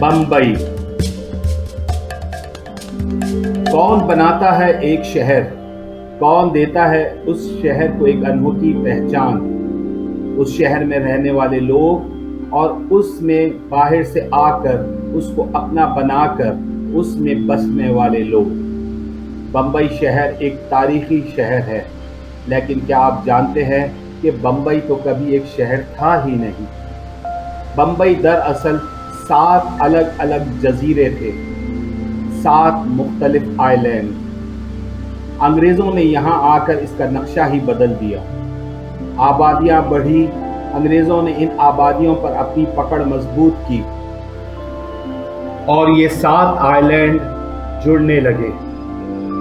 बम्बई। कौन बनाता है एक शहर, कौन देता है उस शहर को एक अनोखी पहचान। उस शहर में रहने वाले लोग और उसमें बाहर से आकर उसको अपना बनाकर उसमें बसने वाले लोग। बम्बई शहर एक तारीखी शहर है, लेकिन क्या आप जानते हैं कि बम्बई तो कभी एक शहर था ही नहीं। बम्बई दरअसल 7 अलग अलग जजीरे थे, 7 मुख्तलिफ आइलैंड। अंग्रेज़ों ने यहाँ आकर इसका नक्शा ही बदल दिया। आबादियाँ बढ़ी, अंग्रेज़ों ने इन आबादियों पर अपनी पकड़ मजबूत की और ये 7 आइलैंड जुड़ने लगे।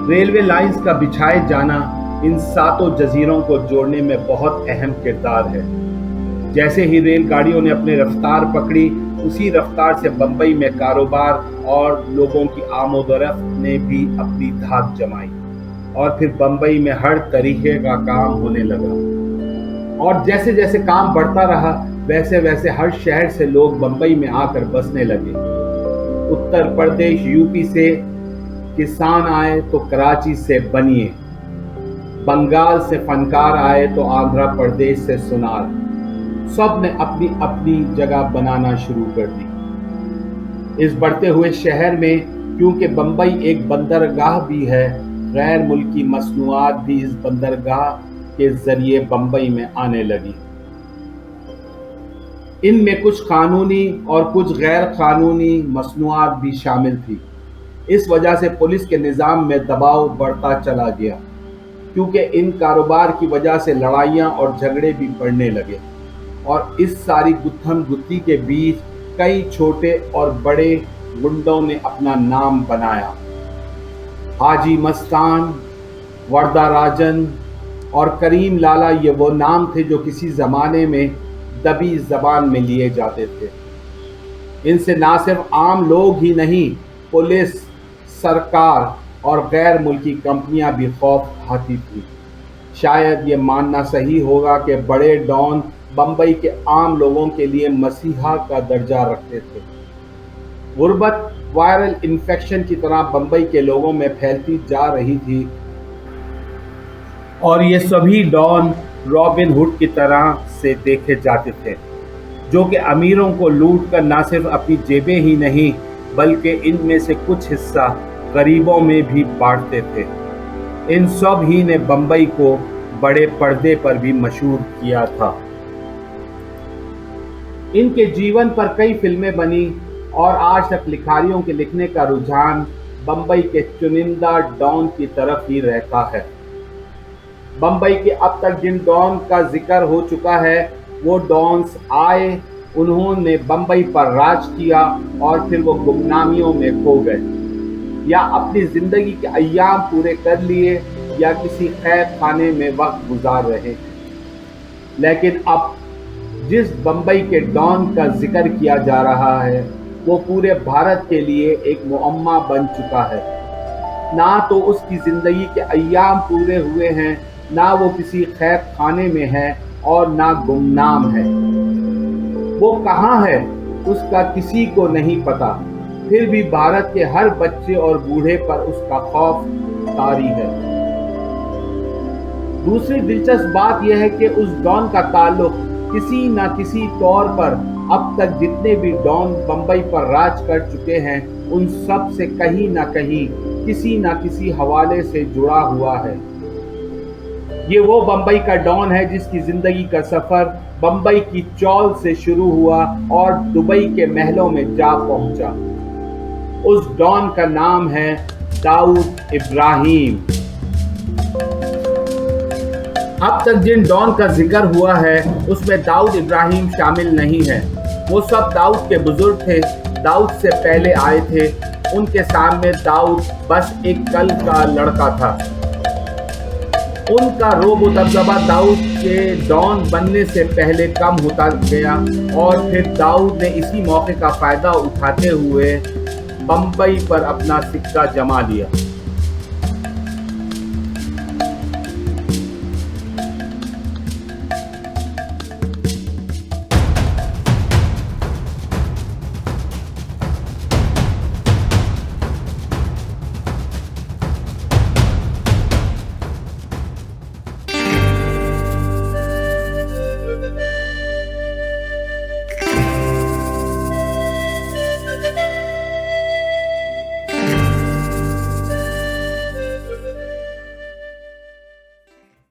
रेलवे लाइंस का बिछाए जाना इन 7 जजीरों को जोड़ने में बहुत अहम किरदार है। जैसे ही रेलगाड़ियों ने अपनी रफ्तार पकड़ी, उसी रफ्तार से बम्बई में कारोबार और लोगों की आमोदरफ्त ने भी अपनी धाक जमाई और फिर बम्बई में हर तरीके का काम होने लगा। और जैसे जैसे काम बढ़ता रहा, वैसे वैसे हर शहर से लोग बम्बई में आकर बसने लगे। उत्तर प्रदेश यूपी से किसान आए तो कराची से बनिए, बंगाल से फनकार आए तो आंध्र प्रदेश से सुनार। सब ने अपनी अपनी जगह बनाना शुरू कर दी। इस बढ़ते हुए शहर में क्योंकि बम्बई एक बंदरगाह भी है, गैर मुल्की मसनूआत भी इस बंदरगाह के जरिए बम्बई में आने लगी। इनमें कुछ कानूनी और कुछ गैर कानूनी मसनूआत भी शामिल थी। इस वजह से पुलिस के निज़ाम में दबाव बढ़ता चला गया, क्योंकि इन कारोबार की वजह से लड़ाइयाँ और झगड़े भी बढ़ने लगे। और इस सारी गुत्थम गुत्ती के बीच कई छोटे और बड़े गुंडों ने अपना नाम बनाया। हाजी मस्तान, वर्दा राजन और करीम लाला ये वो नाम थे जो किसी ज़माने में दबी ज़बान में लिए जाते थे। इनसे ना सिर्फ आम लोग ही नहीं, पुलिस, सरकार और गैर मुल्की कंपनियां भी खौफ खाती थी। शायद ये मानना सही होगा कि बड़े डॉन बम्बई के आम लोगों के लिए मसीहा का दर्जा रखते थे। गुर्बत वायरल इन्फेक्शन की तरह बम्बई के लोगों में फैलती जा रही थी और ये सभी डॉन रॉबिन हुड की तरह से देखे जाते थे, जो कि अमीरों को लूट कर न सिर्फ अपनी जेबें ही नहीं बल्कि इनमें से कुछ हिस्सा गरीबों में भी बांटते थे। इन सब ही ने बम्बई को बड़े पर्दे पर भी मशहूर किया था। इनके जीवन पर कई फिल्में बनी और आज तक लिखारियों के लिखने का रुझान बम्बई के चुनिंदा डॉन की तरफ ही रहता है। बम्बई के अब तक जिन डॉन का जिक्र हो चुका है, वो डॉन्स आए, उन्होंने बम्बई पर राज किया और फिर वो गुमनामियों में खो गए, या अपनी जिंदगी के अय्याम पूरे कर लिए, या किसी कैद खाने में वक्त गुजार रहे। लेकिन अब जिस बम्बई के डॉन का जिक्र किया जा रहा है, वो पूरे भारत के लिए एक मुअम्मा बन चुका है। ना तो उसकी जिंदगी के अय्याम पूरे हुए हैं, ना वो किसी कैद खाने में है और ना गुमनाम है। वो कहाँ है उसका किसी को नहीं पता, फिर भी भारत के हर बच्चे और बूढ़े पर उसका खौफ तारी है। दूसरी दिलचस्प बात यह है कि उस डॉन का ताल्लुक किसी न किसी तौर पर अब तक जितने भी डॉन बम्बई पर राज कर चुके हैं, उन सब से कहीं ना कहीं किसी न किसी हवाले से जुड़ा हुआ है। ये वो बम्बई का डॉन है जिसकी जिंदगी का सफर बम्बई की चौल से शुरू हुआ और दुबई के महलों में जा पहुंचा। उस डॉन का नाम है दाऊद इब्राहिम। अब तक जिन डॉन का जिक्र हुआ है, उसमें दाऊद इब्राहिम शामिल नहीं है। वो सब दाऊद के बुजुर्ग थे, दाऊद से पहले आए थे। उनके सामने दाऊद बस एक कल का लड़का था। उनका रोब दबदबा दाऊद के डॉन बनने से पहले कम होता गया और फिर दाऊद ने इसी मौके का फायदा उठाते हुए बम्बई पर अपना सिक्का जमा लिया।